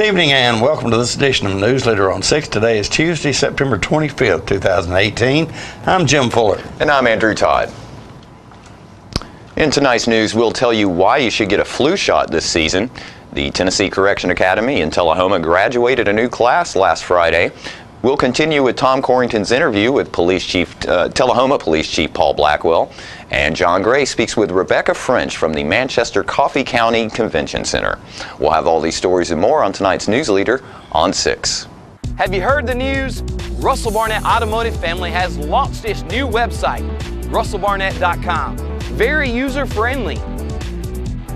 evening and welcome to this edition of News Leader on 6. Today is Tuesday, September 25th, 2018. I'm Jim Fuller. And I'm Andrew Todd. In tonight's news, we'll tell you why you should get a flu shot this season. The Tennessee Correction Academy in Tullahoma graduated a new class last Friday. We'll continue with Tom Corrington's interview with Tullahoma Police Chief Paul Blackwell. And John Gray speaks with Rebecca French from the Manchester Coffee County Convention Center. We'll have all these stories and more on tonight's News Leader on 6. Have you heard the news? Russell Barnett Automotive Family has launched its new website, russellbarnett.com. Very user-friendly.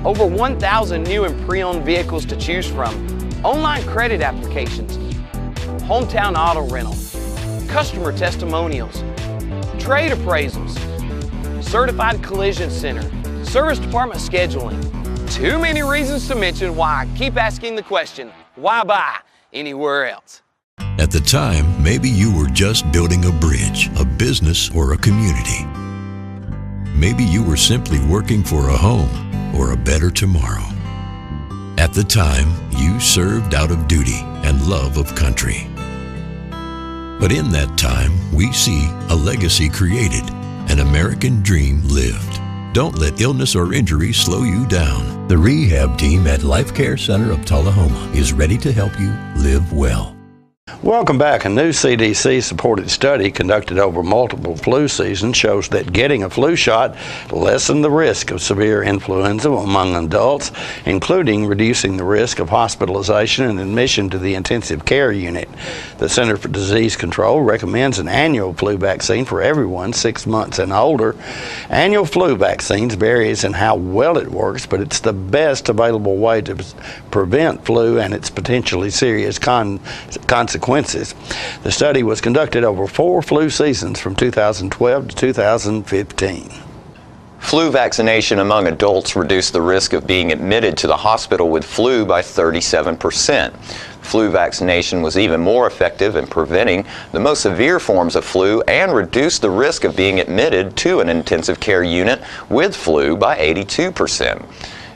Over 1,000 new and pre-owned vehicles to choose from. Online credit applications. Hometown auto rental. Customer testimonials. Trade appraisals. Certified collision center. Service department scheduling. Too many reasons to mention why I keep asking the question, why buy anywhere else? At the time, maybe you were just building a bridge, a business, or a community. Maybe you were simply working for a home or a better tomorrow. At the time, you served out of duty and love of country. But in that time, we see a legacy created, an American dream lived. Don't let illness or injury slow you down. The rehab team at Life Care Center of Tullahoma is ready to help you live well. Welcome back. A new CDC-supported study conducted over multiple flu seasons shows that getting a flu shot lessened the risk of severe influenza among adults, including reducing the risk of hospitalization and admission to the intensive care unit. The Center for Disease Control recommends an annual flu vaccine for everyone 6 months and older. Annual flu vaccines varies in how well it works, but it's the best available way to prevent flu and its potentially serious consequences. The study was conducted over 4 flu seasons from 2012 to 2015. Flu vaccination among adults reduced the risk of being admitted to the hospital with flu by 37%. Flu vaccination was even more effective in preventing the most severe forms of flu and reduced the risk of being admitted to an intensive care unit with flu by 82%.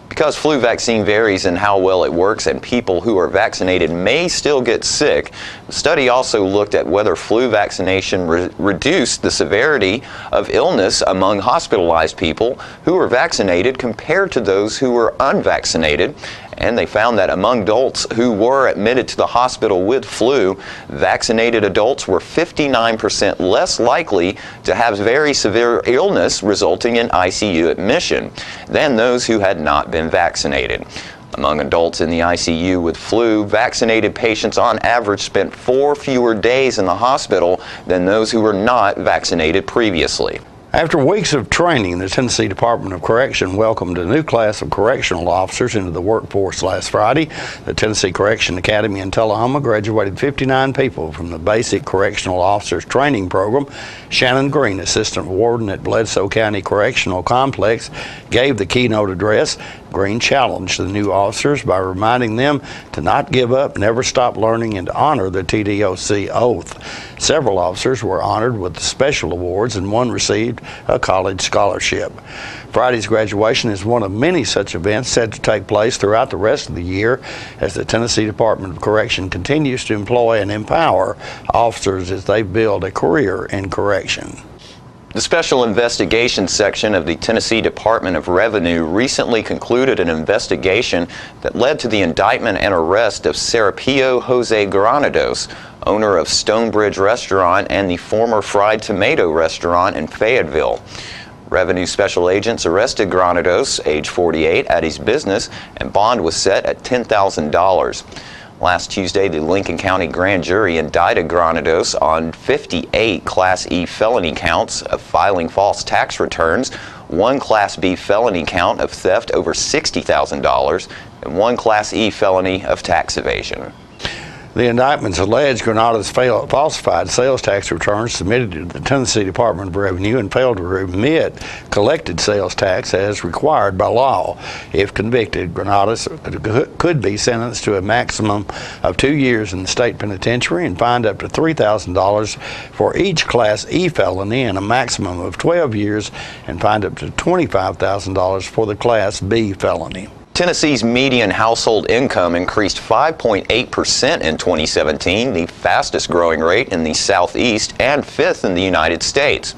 Because flu vaccine varies in how well it works and people who are vaccinated may still get sick, the study also looked at whether flu vaccination reduced the severity of illness among hospitalized people who were vaccinated compared to those who were unvaccinated. And they found that among adults who were admitted to the hospital with flu, vaccinated adults were 59% less likely to have very severe illness resulting in ICU admission than those who had not been vaccinated. Among adults in the ICU with flu, vaccinated patients on average spent 4 fewer days in the hospital than those who were not vaccinated previously. After weeks of training, the Tennessee Department of Correction welcomed a new class of correctional officers into the workforce last Friday. The Tennessee Correction Academy in Tullahoma graduated 59 people from the Basic Correctional Officers Training Program. Shannon Green, Assistant Warden at Bledsoe County Correctional Complex, gave the keynote address. Green challenged the new officers by reminding them to not give up, never stop learning, and to honor the TDOC oath. Several officers were honored with special awards, and one received a college scholarship. Friday's graduation is one of many such events set to take place throughout the rest of the year as the Tennessee Department of Correction continues to employ and empower officers as they build a career in correction. The Special Investigations Section of the Tennessee Department of Revenue recently concluded an investigation that led to the indictment and arrest of Serapio Jose Granados, owner of Stonebridge Restaurant and the former Fried Tomato Restaurant in Fayetteville. Revenue special agents arrested Granados, age 48, at his business, and bond was set at $10,000. Last Tuesday, the Lincoln County Grand Jury indicted Granados on 58 Class E felony counts of filing false tax returns, 1 Class B felony count of theft over $60,000, and 1 Class E felony of tax evasion. The indictments allege Granados falsified sales tax returns submitted to the Tennessee Department of Revenue and failed to remit collected sales tax as required by law. If convicted, Granados could be sentenced to a maximum of 2 years in the state penitentiary and fined up to $3,000 for each Class E felony and a maximum of 12 years and fined up to $25,000 for the Class B felony. Tennessee's median household income increased 5.8% in 2017, the fastest growing rate in the Southeast and fifth in the United States.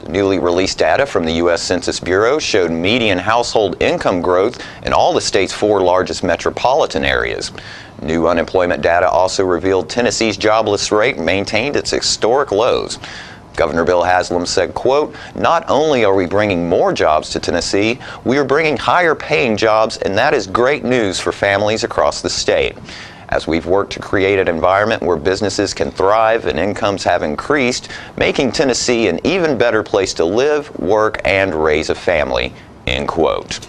The newly released data from the U.S. Census Bureau showed median household income growth in all the state's 4 largest metropolitan areas. New unemployment data also revealed Tennessee's jobless rate maintained its historic lows. Governor Bill Haslam said, quote, "Not only are we bringing more jobs to Tennessee, we are bringing higher paying jobs, and that is great news for families across the state. As we've worked to create an environment where businesses can thrive and incomes have increased, making Tennessee an even better place to live, work, and raise a family," end quote.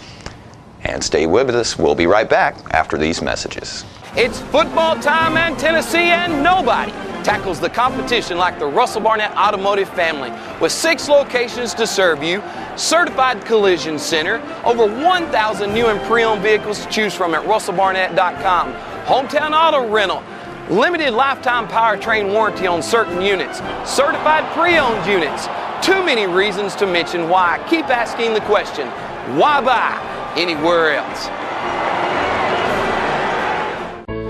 And stay with us. We'll be right back after these messages. It's football time in Tennessee, and nobody tackles the competition like the Russell Barnett Automotive family. With 6 locations to serve you, certified collision center, over 1,000 new and pre-owned vehicles to choose from at russellbarnett.com, hometown auto rental, limited lifetime powertrain warranty on certain units, certified pre-owned units. Too many reasons to mention why. Keep asking the question, why buy anywhere else?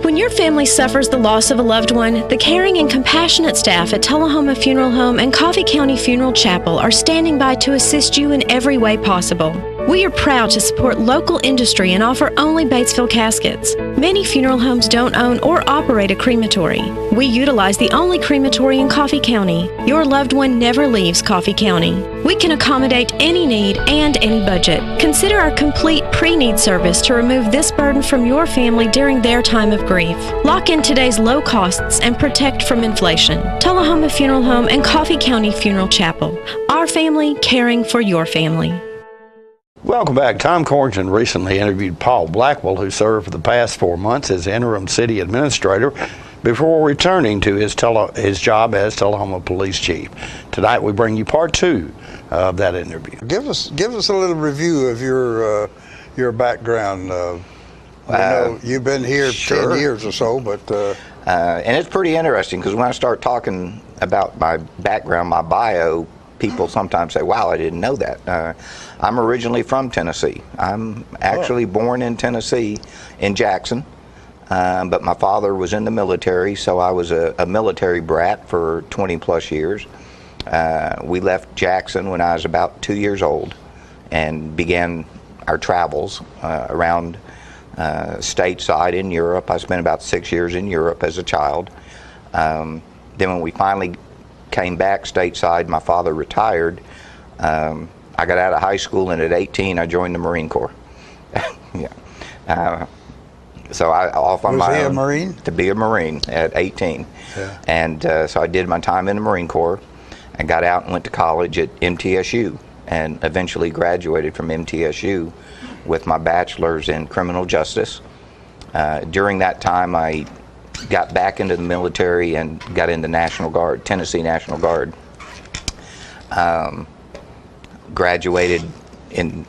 When your family suffers the loss of a loved one, the caring and compassionate staff at Tullahoma Funeral Home and Coffee County Funeral Chapel are standing by to assist you in every way possible. We are proud to support local industry and offer only Batesville caskets. Many funeral homes don't own or operate a crematory. We utilize the only crematory in Coffee County. Your loved one never leaves Coffee County. We can accommodate any need and any budget. Consider our complete pre-need service to remove this burden from your family during their time of grief. Lock in today's low costs and protect from inflation. Tullahoma Funeral Home and Coffee County Funeral Chapel. Our family caring for your family. Welcome back. Tom Corrington recently interviewed Paul Blackwell, who served for the past 4 months as interim city administrator before returning to his job as Tullahoma Police Chief. Tonight we bring you part 2 of that interview. Give us a little review of your background. I know you've been here Sure. 10 years or so, but and it's pretty interesting because when I start talking about my background, my bio, people sometimes say, "Wow, I didn't know that." I'm originally from Tennessee. I'm actually born in Tennessee, in Jackson, but my father was in the military, so I was a military brat for 20 plus years. We left Jackson when I was about 2 years old and began our travels around stateside in Europe. I spent about 6 years in Europe as a child. Then when we finally came back stateside, my father retired. I got out of high school, and at 18 I joined the Marine Corps. Yeah. So I off on my own. Was he a Marine? To be a Marine at 18. Yeah. And so I did my time in the Marine Corps and got out and went to college at MTSU and eventually graduated from MTSU with my bachelor's in criminal justice. During that time I got back into the military and got in the National Guard, Tennessee National Guard. Graduated in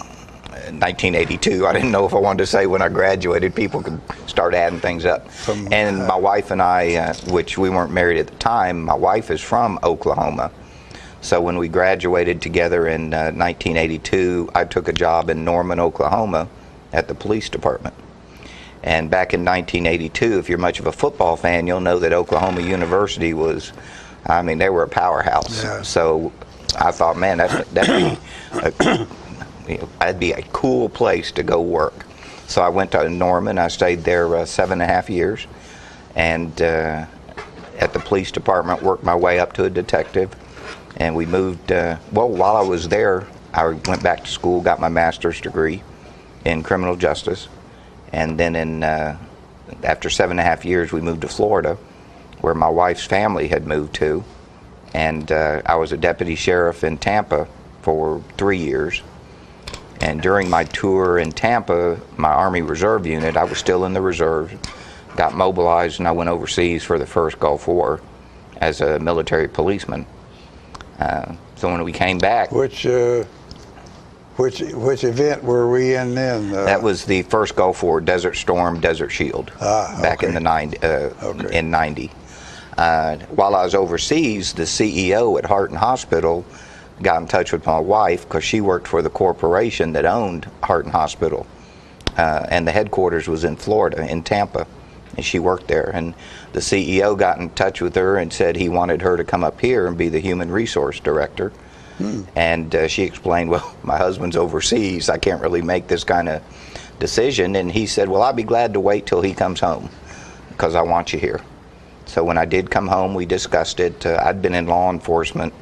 1982. I didn't know if I wanted to say when I graduated. People could start adding things up. And my wife and I, which we weren't married at the time, my wife is from Oklahoma. So when we graduated together in 1982, I took a job in Norman, Oklahoma at the police department. And back in 1982, if you're much of a football fan, you'll know that Oklahoma University was, I mean, they were a powerhouse. Yeah. So I thought, man, that'd be a cool place to go work. So I went to Norman. I stayed there 7.5 years, and at the police department, worked my way up to a detective. And we moved, well, while I was there, I went back to school, got my master's degree in criminal justice. And then after 7.5 years, we moved to Florida, where my wife's family had moved to. And I was a deputy sheriff in Tampa for 3 years. And during my tour in Tampa, my Army Reserve unit, I was still in the reserve, got mobilized, and I went overseas for the first Gulf War as a military policeman. So when we came back, which event were we in then? That was the first Gulf War, Desert Storm, Desert Shield, back in the 90. While I was overseas, the CEO at Hearton Hospital got in touch with my wife because she worked for the corporation that owned Hart and Hospital, and the headquarters was in Florida, in Tampa, and she worked there. And the CEO got in touch with her and said he wanted her to come up here and be the human resource director. And she explained, well, my husband's overseas, I can't really make this kind of decision. And he said, well, I'll be glad to wait till he comes home because I want you here. So when I did come home, we discussed it. I'd been in law enforcement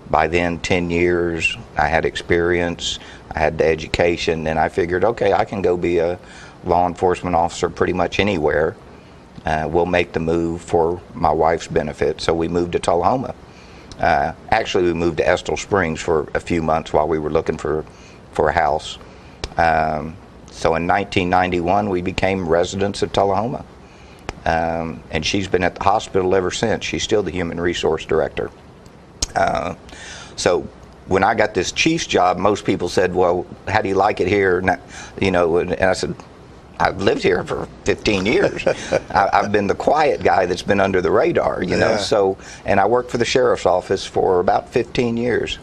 by then 10 years. I had experience, I had the education, and I figured, okay, I can go be a law enforcement officer pretty much anywhere. We'll make the move for my wife's benefit. So we moved to Tullahoma. Actually, we moved to Estill Springs for a few months while we were looking for a house. So in 1991, we became residents of Tullahoma. And she's been at the hospital ever since. She's still the human resource director. So when I got this chief's job, most people said, well, how do you like it here? And I said, I've lived here for 15 years. I've been the quiet guy that's been under the radar, you know. So, and I worked for the sheriff's office for about 15 years.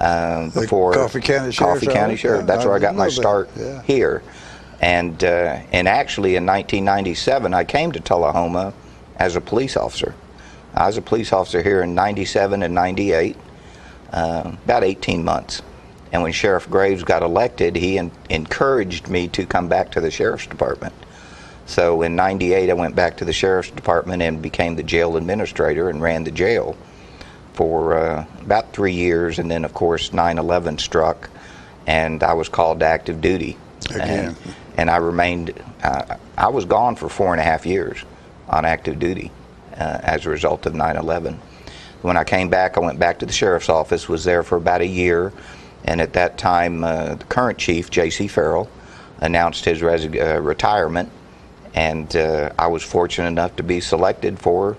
Before Coffee County Sheriff's Coffee County Sheriff. That's where I got my start Yeah. here. And actually in 1997, I came to Tullahoma as a police officer. I was a police officer here in 97 and 98, about 18 months. And when Sheriff Graves got elected, he encouraged me to come back to the Sheriff's Department. So in 98, I went back to the Sheriff's Department and became the jail administrator and ran the jail for about 3 years. And then, of course, 9/11 struck, and I was called to active duty. Again. And I remained, I was gone for 4.5 years on active duty as a result of 9/11. When I came back, I went back to the Sheriff's office, was there for about a year. And at that time, the current chief, J.C. Farrell, announced his retirement, and I was fortunate enough to be selected for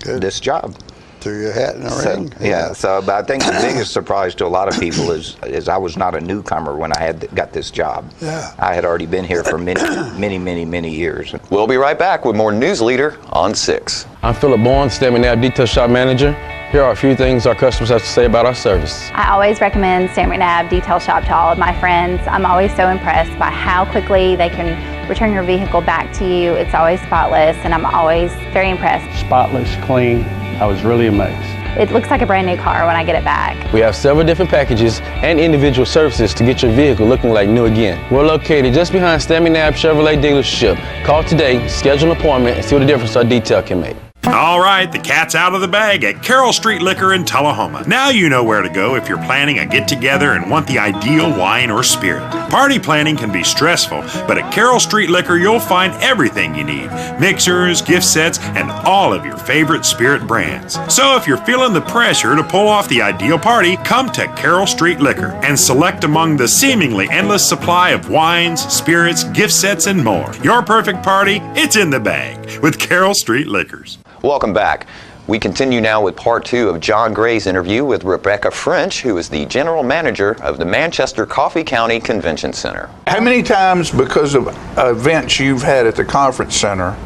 this job. Threw your hat in the ring. Yeah. So, but I think the biggest surprise to a lot of people is I was not a newcomer when I got this job. Yeah. I had already been here for many years. We'll be right back with more News Leader on 6. I'm Philip Bourne, Stanley McNabb Detail Shop Manager. Here are a few things our customers have to say about our service. I always recommend Stan McNabb Detail Shop to all of my friends. I'm always so impressed by how quickly they can return your vehicle back to you. It's always spotless, and I'm always very impressed. Spotless, clean. I was really amazed. It looks like a brand new car when I get it back. We have several different packages and individual services to get your vehicle looking like new again. We're located just behind Stan McNabb Chevrolet dealership. Call today, schedule an appointment, and see what the difference our detail can make. All right, the cat's out of the bag at Carroll Street Liquor in Tullahoma. Now you know where to go if you're planning a get-together and want the ideal wine or spirit. Party planning can be stressful, but at Carroll Street Liquor you'll find everything you need. Mixers, gift sets, and all of your favorite spirit brands. So if you're feeling the pressure to pull off the ideal party, come to Carroll Street Liquor and select among the seemingly endless supply of wines, spirits, gift sets, and more. Your perfect party, it's in the bag with Carroll Street Liquors. Welcome back. We continue now with part 2 of John Gray's interview with Rebecca French, who is the general manager of the Manchester Coffee County Convention Center. How many times, because of events you've had at the conference center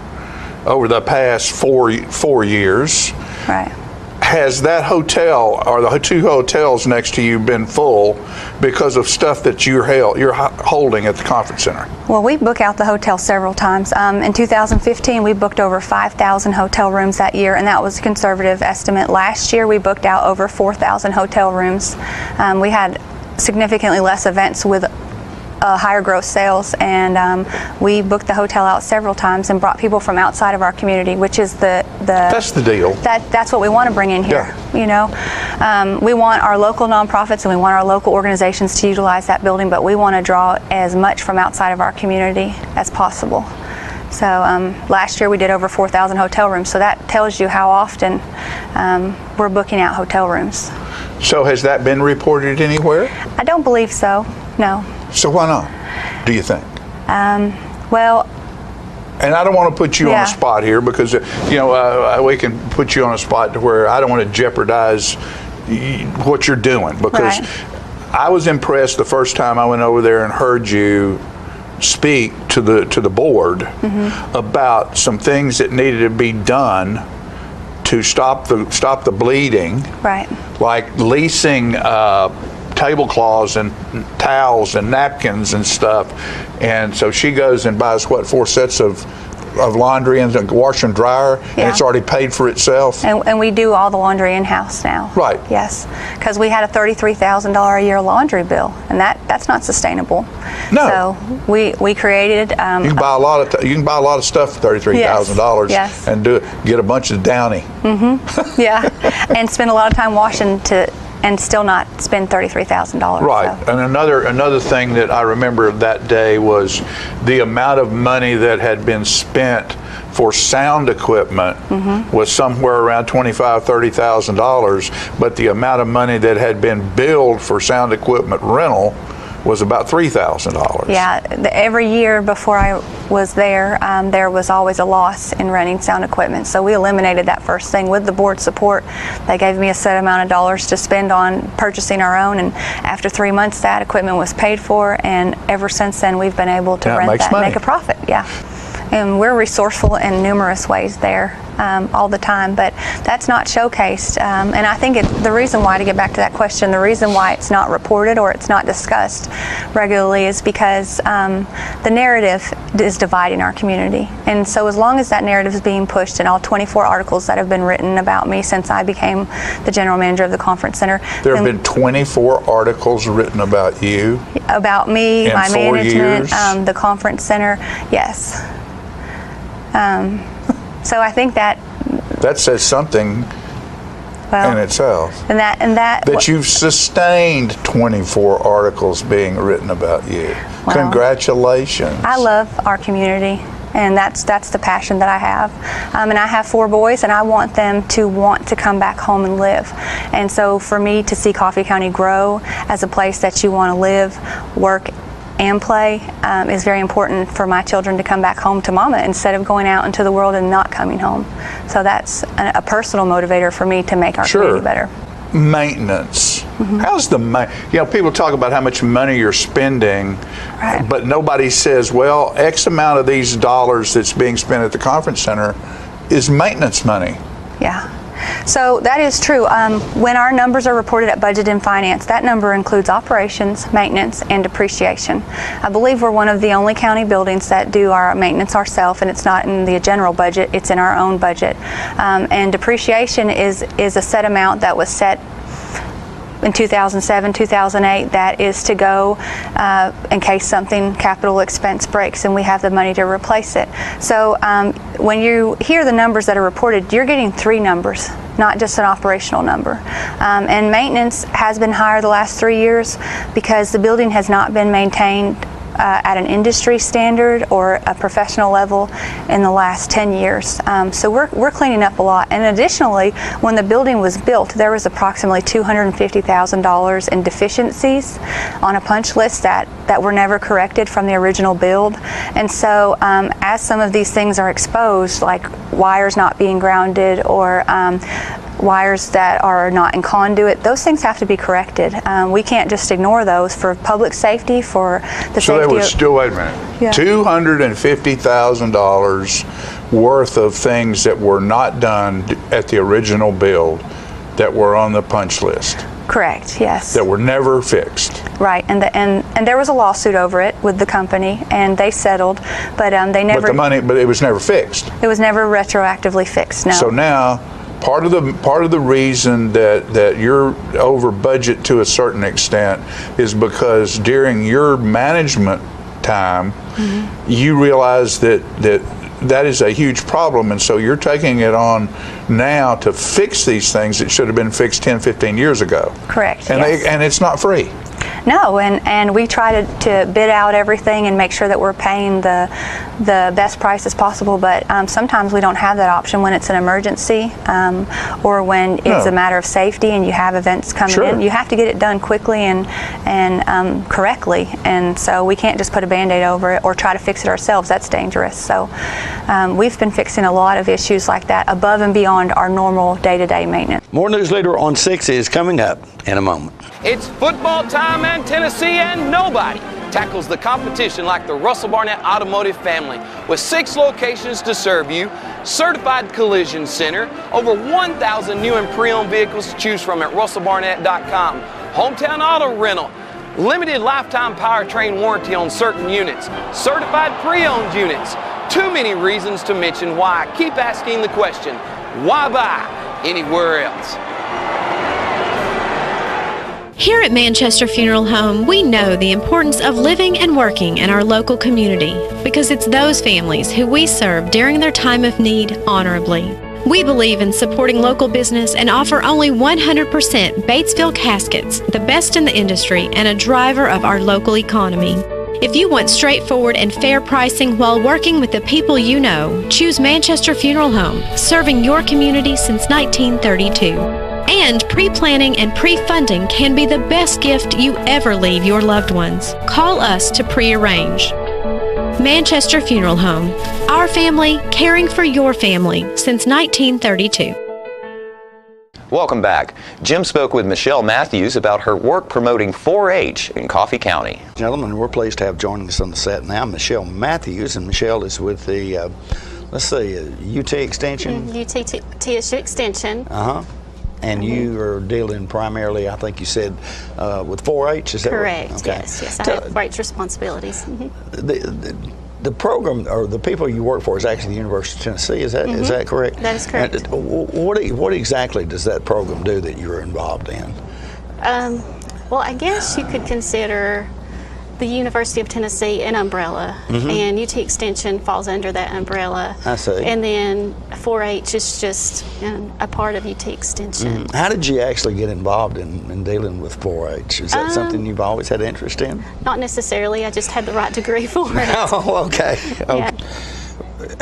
over the past four years, Right. has that hotel or the 2 hotels next to you been full because of stuff that you're holding at the conference center? Well, we book out the hotel several times. In 2015, we booked over 5,000 hotel rooms that year, and that was a conservative estimate. Last year, we booked out over 4,000 hotel rooms. We had significantly less events with higher gross sales, and we booked the hotel out several times and brought people from outside of our community, which is that's the deal. That's what we want to bring in here. Yeah. You know, we want our local nonprofits and we want our local organizations to utilize that building, but we want to draw as much from outside of our community as possible. So last year we did over 4,000 hotel rooms, so that tells you how often we're booking out hotel rooms. So has that been reported anywhere? I don't believe so, no. So why not, do you think? Well, and I don't want to put you on the spot here because, we can put you on a spot to where I don't want to jeopardize what you're doing, because I was impressed the first time I went over there and heard you speak to the board about some things that needed to be done to stop the bleeding, Right. like leasing tablecloths and towels and napkins and stuff. And so she goes and buys 4 sets of laundry and a washer and dryer, Yeah. and it's already paid for itself. And we do all the laundry in-house now. Right. Yes, because we had a $33,000 a year laundry bill, and that's not sustainable. No. So we created. You can buy a lot of stuff for $33,000. Yes. And get a bunch of Downy. Mm-hmm. Yeah, and spend a lot of time washing and still not spend $33,000. Right. So. And another thing that I remember that day was the amount of money that had been spent for sound equipment was somewhere around $25,000-$30,000, but the amount of money that had been billed for sound equipment rental was about $3,000. Yeah, every year before I was there, there was always a loss in renting sound equipment. So we eliminated that first thing with the board support. They gave me a set amount of dollars to spend on purchasing our own, and after 3 months that equipment was paid for, and ever since then we've been able to rent that and make a profit. Yeah. And we're resourceful in numerous ways there all the time, but that's not showcased. And I think the reason why, to get back to that question, the reason why it's not reported or it's not discussed regularly is because the narrative is dividing our community. And so as long as that narrative is being pushed in all 24 articles that have been written about me since I became the general manager of the conference center. There have been 24 articles written about you? About me, in my 4 management, years? the conference center, yes. So I think that says something in itself. And that you've sustained 24 articles being written about you. Wow. Congratulations. I love our community, and that's the passion that I have. And I have 4 boys, and I want them to want to come back home and live. And so for me to see Coffee County grow as a place that you want to live, work, and play is very important for my children to come back home to mama instead of going out into the world and not coming home. So that's a personal motivator for me to make our community better. Maintenance. How's people talk about how much money you're spending, but nobody says, well, X amount of these dollars that's being spent at the conference center is maintenance money. Yeah. So that is true. When our numbers are reported at Budget and Finance, that number includes operations, maintenance, and depreciation. I believe we're one of the only county buildings that do our maintenance ourselves, and it's not in the general budget, it's in our own budget. And depreciation is a set amount that was set in 2007, 2008, that is to go in case something capital expense breaks and we have the money to replace it. So when you hear the numbers that are reported, you're getting 3 numbers, not just an operational number. And maintenance has been higher the last 3 years because the building has not been maintained at an industry standard or a professional level in the last 10 years. So we're cleaning up a lot. And additionally, when the building was built, there was approximately $250,000 in deficiencies on a punch list that were never corrected from the original build. And so as some of these things are exposed, like wires not being grounded or wires that are not in conduit, those things have to be corrected. We can't just ignore those for public safety, for the so safety. There was still, wait a minute, yeah. $250,000 worth of things that were not done at the original build that were on the punch list. Correct, yes. That were never fixed. Right, and there was a lawsuit over it with the company, and they settled, but they never. But it was never fixed. It was never retroactively fixed. No. So now, part of the reason that you're over budget to a certain extent is because during your management time, you realize that is a huge problem, and so you're taking it on now to fix these things that should have been fixed 10, 15 years ago. Correct. And yes. and it's not free. No, and we try to bid out everything and make sure that we're paying the best prices possible, but sometimes we don't have that option when it's an emergency or when it's a matter of safety and you have events coming in. You have to get it done quickly and correctly, and so we can't just put a Band-Aid over it or try to fix it ourselves. That's dangerous. So we've been fixing a lot of issues like that above and beyond our normal day-to-day maintenance. More news later on 6 is coming up in a moment. It's football time Birmingham, Tennessee, and nobody tackles the competition like the Russell Barnett Automotive family. With 6 locations to serve you, certified collision center, over 1,000 new and pre-owned vehicles to choose from at russellbarnett.com, hometown auto rental, limited lifetime powertrain warranty on certain units, certified pre-owned units. Too many reasons to mention why. Keep asking the question, why buy anywhere else? Here at Manchester Funeral Home, we know the importance of living and working in our local community because it's those families who we serve during their time of need honorably. We believe in supporting local business and offer only 100% Batesville caskets, the best in the industry and a driver of our local economy. If you want straightforward and fair pricing while working with the people you know, choose Manchester Funeral Home, serving your community since 1932. And pre-planning and pre-funding can be the best gift you ever leave your loved ones. Call us to pre-arrange. Manchester Funeral Home. Our family caring for your family since 1932. Welcome back. Jim spoke with Michelle Matthews about her work promoting 4-H in Coffee County. Gentlemen, we're pleased to have joining us on the set now Michelle Matthews, and Michelle is with the, let's see, UT Extension? TSU Extension. And you are dealing primarily, I think you said, with 4-H, is that correct? Right? Okay. Yes, I have 4-H responsibilities. The program, or the people you work for, is actually the University of Tennessee, is that correct? That is correct. And what exactly does that program do that you're involved in? Well, I guess you could consider the University of Tennessee an umbrella, and UT Extension falls under that umbrella. I see. And then 4-H is just a part of UT Extension. How did you actually get involved in dealing with 4-H? Is that something you've always had interest in? Not necessarily. I just had the right degree for it. Oh, okay. Yeah.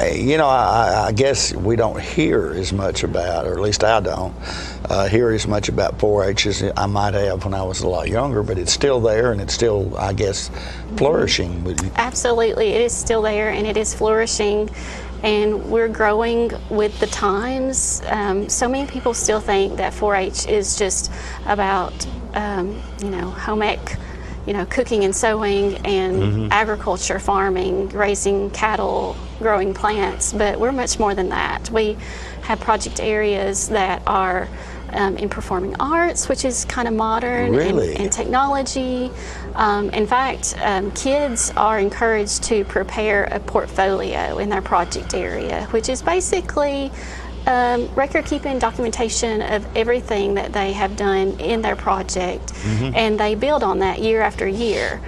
You know, I guess we don't hear as much about, or at least I don't, hear as much about 4-H as I might have when I was a lot younger, but it's still there and it's still, I guess, flourishing. Absolutely, it is still there and it is flourishing, and we're growing with the times. So many people still think that 4-H is just about, home ec, cooking and sewing and agriculture, farming, raising cattle, growing plants, but we're much more than that. We have project areas that are in performing arts, which is kind of modern, and technology. In fact, kids are encouraged to prepare a portfolio in their project area, which is basically record keeping, documentation of everything that they have done in their project, and they build on that year after year.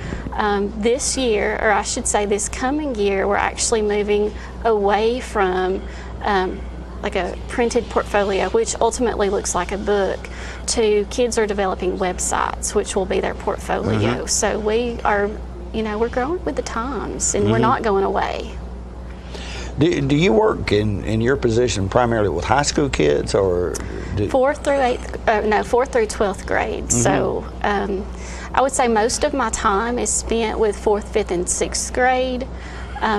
This year, or I should say this coming year, we're actually moving away from like a printed portfolio, which ultimately looks like a book, to kids are developing websites, which will be their portfolio. So we are, we're growing with the times, and we're not going away. Do you work in your position primarily with high school kids, or? 4th through 12th grade. So I would say most of my time is spent with 4th, 5th, and 6th grade.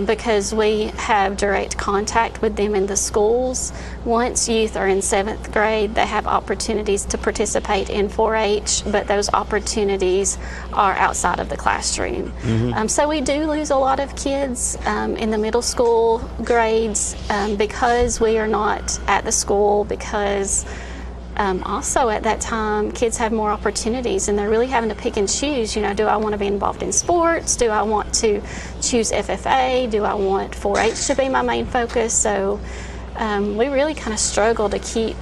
Because we have direct contact with them in the schools. Once youth are in 7th grade, they have opportunities to participate in 4-H, but those opportunities are outside of the classroom. So we do lose a lot of kids in the middle school grades because we are not at the school, because also at that time, kids have more opportunities and they're really having to pick and choose. Do I want to be involved in sports? Do I want to choose FFA? Do I want 4-H to be my main focus? So we really kind of struggle to keep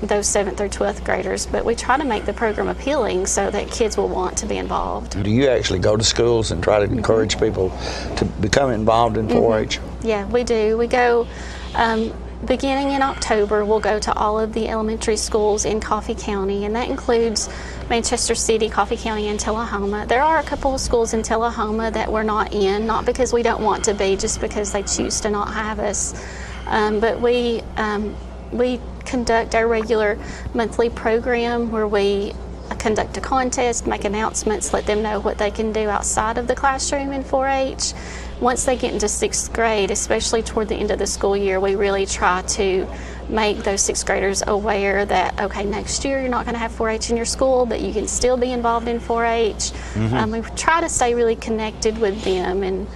those 7th through 12th graders, but we try to make the program appealing so that kids will want to be involved. Do you actually go to schools and try to encourage people to become involved in 4-H? Yeah, we do. We go beginning in October, we'll go to all of the elementary schools in Coffee County, and that includes Manchester City, Coffee County, and Tullahoma. There are a couple of schools in Tullahoma that we're not in, not because we don't want to be, just because they choose to not have us. But we conduct our regular monthly program where we conduct a contest, make announcements, let them know what they can do outside of the classroom in 4-H. once they get into 6th grade, especially toward the end of the school year, we really try to make those 6th graders aware that, okay, next year you're not going to have 4-H in your school, but you can still be involved in 4-H. We try to stay really connected with them and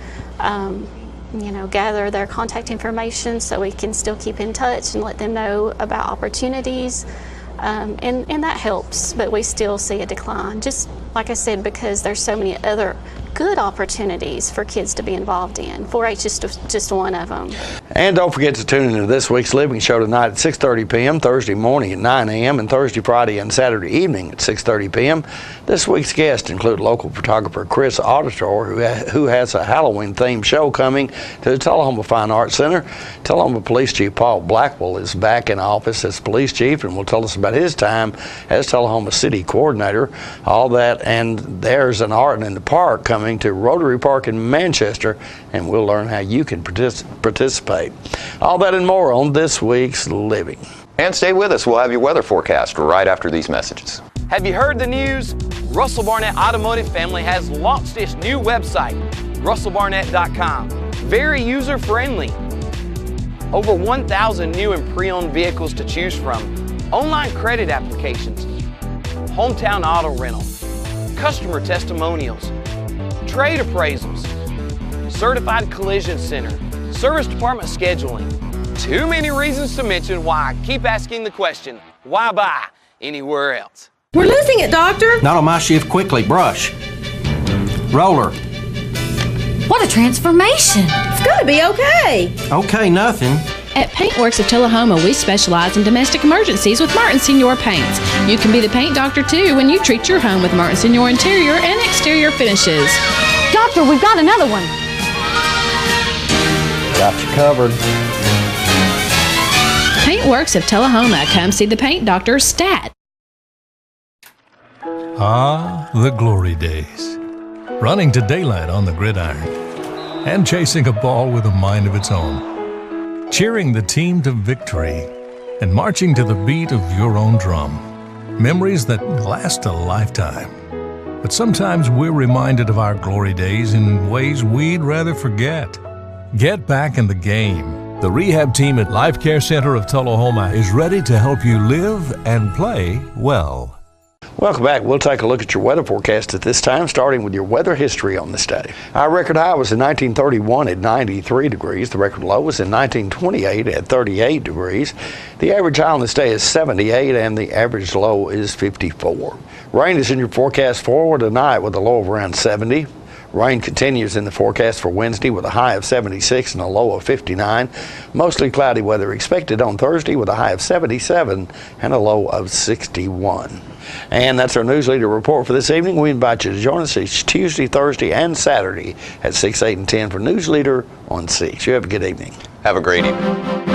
you know, gather their contact information so we can still keep in touch and let them know about opportunities. And that helps, but we still see a decline, just like I said, because there's so many other good opportunities for kids to be involved in. 4-H is just one of them. And don't forget to tune into this week's Living Show tonight at 6:30 p.m., Thursday morning at 9 a.m., and Thursday, Friday, and Saturday evening at 6:30 p.m. This week's guests include local photographer Chris Auditor, who has a Halloween-themed show coming to the Tullahoma Fine Arts Center. Tullahoma Police Chief Paul Blackwell is back in office as police chief and will tell us about his time as Tullahoma City Coordinator. All that, and there's an Art in the Park coming to Rotary Park in Manchester, and we'll learn how you can participate. All that and more on this week's Living. And stay with us. We'll have your weather forecast right after these messages. Have you heard the news? Russell Barnett Automotive Family has launched its new website, russellbarnett.com. Very user-friendly. Over 1,000 new and pre-owned vehicles to choose from. Online credit applications. Hometown auto rental. Customer testimonials. Trade appraisals, certified collision center, service department scheduling. Too many reasons to mention why I keep asking the question, why buy anywhere else? We're losing it, Doctor. Not on my shift. Quickly, brush. Roller. What a transformation. It's gonna be okay. Okay, nothing. At Paintworks of Tullahoma, we specialize in domestic emergencies with Martin Senior Paints. You can be the paint doctor too when you treat your home with Martin Senior interior and exterior finishes. Doctor, we've got another one. Got you covered. Paintworks of Tullahoma. Come see the paint doctor, Stat. Ah, the glory days. Running to daylight on the gridiron and chasing a ball with a mind of its own. Cheering the team to victory and marching to the beat of your own drum. Memories that last a lifetime. But sometimes we're reminded of our glory days in ways we'd rather forget. Get back in the game. The rehab team at Life Care Center of Tullahoma is ready to help you live and play well. Welcome back. We'll take a look at your weather forecast at this time, starting with your weather history on this day. Our record high was in 1931 at 93 degrees. The record low was in 1928 at 38 degrees. The average high on this day is 78, and the average low is 54. Rain is in your forecast for tonight with a low of around 70. Rain continues in the forecast for Wednesday with a high of 76 and a low of 59. Mostly cloudy weather expected on Thursday with a high of 77 and a low of 61. And that's our News Leader report for this evening. We invite you to join us each Tuesday, Thursday, and Saturday at 6, 8, and 10 for News Leader on 6. You have a good evening. Have a great evening.